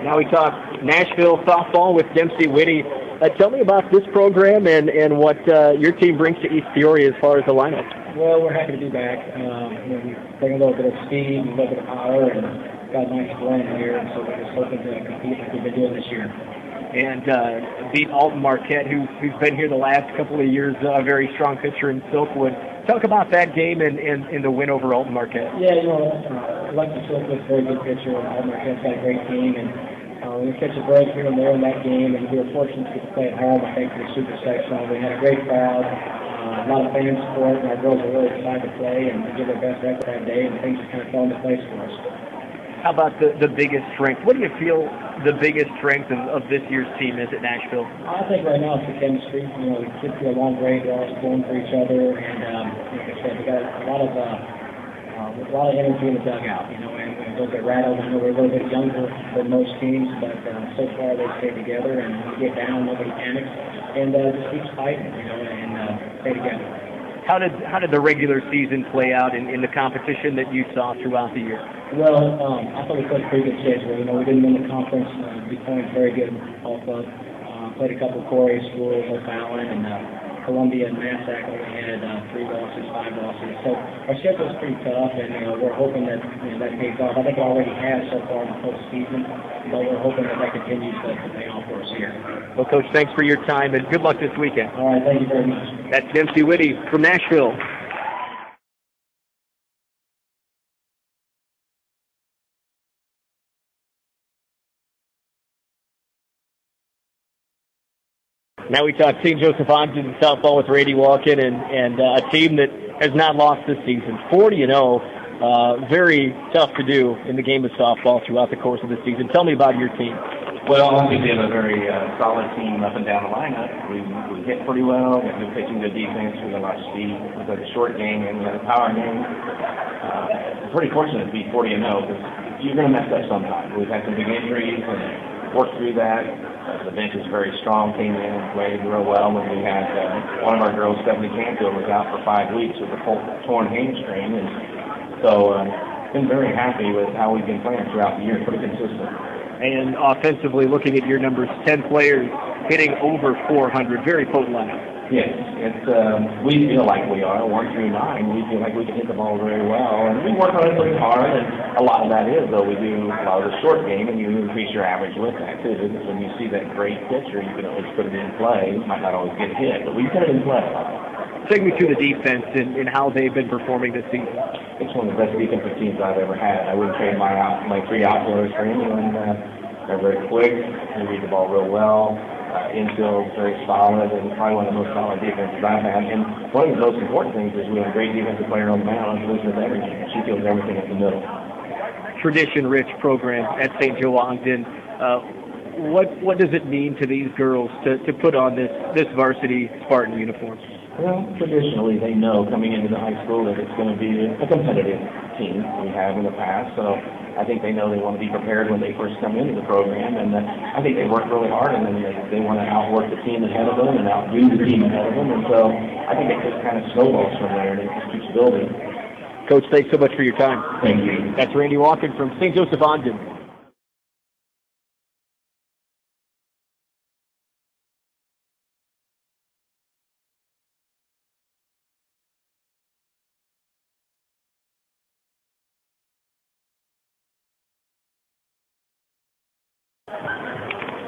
Now we talk Nashville softball with Dempsey, Witte. Tell me about this program and what your team brings to East Peoria as far as the lineup. Well, we're happy to be back. We bring a little bit of speed, a little bit of power, and got a nice blend here. And so we're just hoping to compete like we've been doing this year. And beat Alton Marquette, who's been here the last couple of years, a very strong pitcher in Silkwood. Talk about that game and the win over Alton Marquette. Yeah, Alexis Silkwood's a very good pitcher, and Alton Marquette's got a great team. And we catch a break here and there in that game, and we were fortunate to get to play at home, I think, for the Super Sectional. We had a great crowd, a lot of fan support, and our girls were really excited to play and to give their best effort that day, and things just kind of fell into place for us. How about the biggest strength? What do you feel the biggest strength of this year's team is at Nashville? I think right now it's the chemistry. The kids get along great. They're always pulling for each other, and like I said, we got a lot of energy in the dugout. And we don't get rattled. I know we're a little bit younger than most teams, but so far they stay together, and when we get down, nobody panics, and just keeps fighting, and stay together. How did the regular season play out in the competition that you saw throughout the year? Well, I thought we played a pretty good schedule. We didn't win the conference. We played very good all club. Played a couple of 4A schools, O'Fallon and Columbia and Massac only had 3 losses, 5 losses. So our schedule is pretty tough, and we're hoping that that pays off. I think it already has so far in the postseason, but we're hoping that continues to pay off for us here. Well, Coach, thanks for your time, and good luck this weekend. All right, thank you very much. That's Dempsey Witte from Nashville. Now we talk St. Joseph-Ogden softball with Brady Wolken and a team that has not lost this season. 40-0, very tough to do in the game of softball throughout the course of the season. Tell me about your team. Well, I think we have a very solid team up and down the lineup. We hit pretty well. We have good pitching, good defense. We got a lot of speed. We got a short game and we got a power game. We're pretty fortunate to be 40-0 because you're going to mess up sometime. We've had some big injuries and worked through that. The bench is very strong, came in and played real well. When we had one of our girls, Stephanie Canfield, was out for 5 weeks with a torn hamstring. And so been very happy with how we've been playing throughout the year, pretty consistent. And offensively, looking at your numbers, 10 players hitting over 400, very potent lineup. Yes, we feel like we are 1 through 9. We feel like we can hit the ball very well, and we work on it pretty hard. And a lot of that is, though, we do a lot of the short game, and you increase your average with that too. Because when you see that great pitcher, you can always put it in play. You might not always get hit, but we put it in play. Take me through the defense and how they've been performing this season. It's one of the best defensive teams I've ever had. I wouldn't trade my 3 outfielders for anyone. They're very quick. They read the ball real well. Infield very solid, and probably one of the most solid defenses I've had. And one of the most important things is we have a great defensive player on the mound. Elizabeth everything. She feels everything in the middle. Tradition-rich program at St. Joe-Ogden. What does it mean to these girls to put on this varsity Spartan uniform? Well, traditionally, they know coming into the high school that it's going to be a competitive team we have in the past. So I think they know they want to be prepared when they first come into the program. And I think they work really hard, and then they want to outwork the team ahead of them and outdo the team ahead of them. And so I think it just kind of snowballs from there, and it just keeps building. Coach, thanks so much for your time. Thank you. That's Randy Wolken from St. Joseph-Ogden.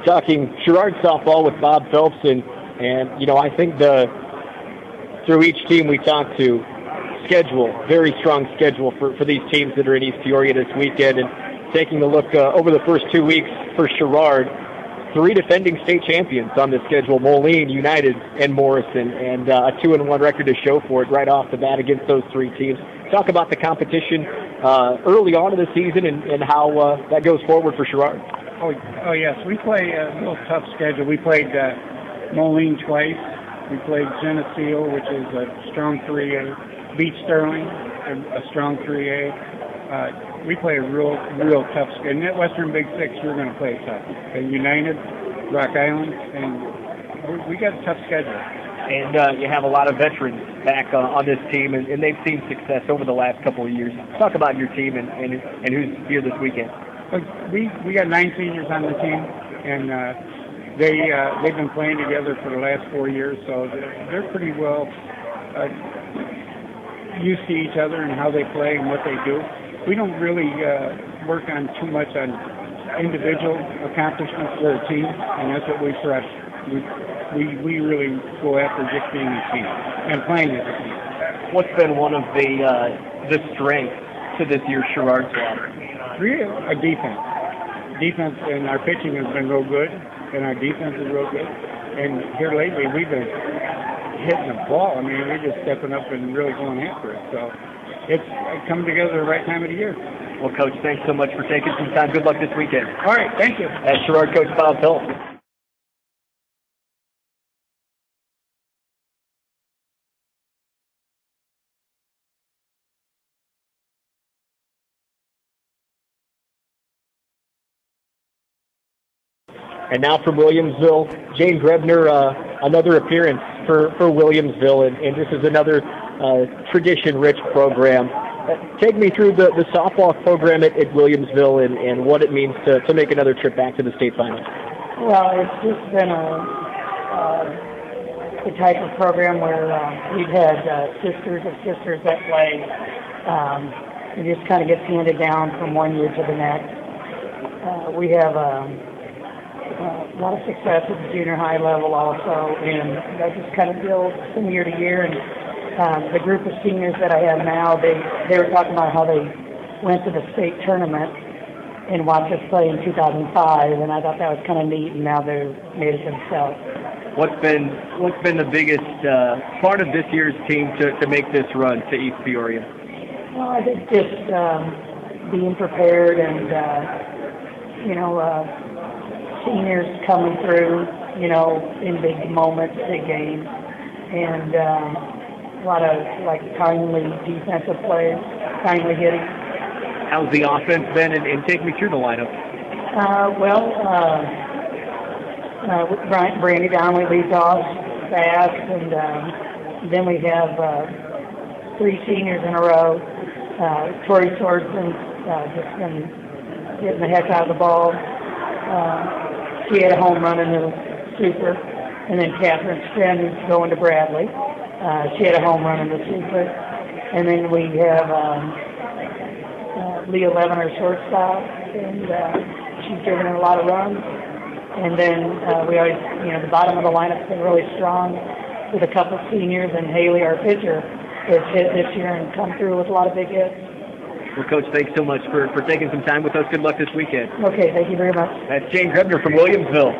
Talking Sherrard softball with Bob Phelps, and I think through each team we talked to, schedule, very strong schedule for these teams that are in East Peoria this weekend. And taking a look over the first 2 weeks for Sherrard, 3 defending state champions on the schedule: Moline, United, and Morrison, and a 2-1 record to show for it right off the bat against those 3 teams. Talk about the competition early on in the season and how that goes forward for Sherrard. Oh yes, we play a little tough schedule. We played Moline twice. We played Geneseo, which is a strong 3A. Beat Sterling, a strong 3A. We play a real tough schedule. In that Western Big Six, we're going to play tough. United, Rock Island, and we got a tough schedule. And you have a lot of veterans back on this team, and they've seen success over the last couple of years. Talk about your team and who's here this weekend. We got 9 seniors on the team, and they've been playing together for the last 4 years, so they're pretty well used to each other and how they play and what they do. We don't really work on too much on individual accomplishments for a team, and that's what we stress. We really go after just being a team and playing as a team. What's been one of the strengths to this year's Sherrard squad? Really, our defense. Defense and our pitching has been real good, and our defense is real good. And here lately, we've been hitting the ball. I mean, we're just stepping up and really going after it. So it's coming together the right time of the year. Well, Coach, thanks so much for taking some time. Good luck this weekend. All right, thank you. As Sherrard coach Beau Phelps. And now from Williamsville, Jane Grebner, another appearance for Williamsville, and this is another tradition-rich program. Take me through the softball program at Williamsville and what it means to make another trip back to the state finals. Well, it's just been the type of program where we've had sisters of sisters that play. It just kind of gets handed down from one year to the next. We have a lot of success at the junior high level also, and that just kind of builds from year to year. And the group of seniors that I have now, they were talking about how they went to the state tournament and watched us play in 2005, and I thought that was kind of neat, and now they've made it themselves. What's been the biggest part of this year's team to make this run to East Peoria? Well, I think just being prepared and, seniors coming through, in big moments, big games, and a lot of, timely defensive plays, timely hitting. How's the offense been, and take me through the lineup? Brandy Donnelly leads off fast, and then we have 3 seniors in a row. Tori Swordson's just been hitting the heck out of the ball. She had a home run in the Super, and then Catherine Stren, who's going to Bradley. She had a home run in the Super, and then we have Leah Levin, our shortstop, and she's driven in a lot of runs. And then we always, the bottom of the lineup's been really strong with a couple of seniors, and Haley, our pitcher, has hit this year and come through with a lot of big hits. Well, Coach, thanks so much for taking some time with us. Good luck this weekend. Okay, thank you very much. That's Jane Grebner from Williamsville.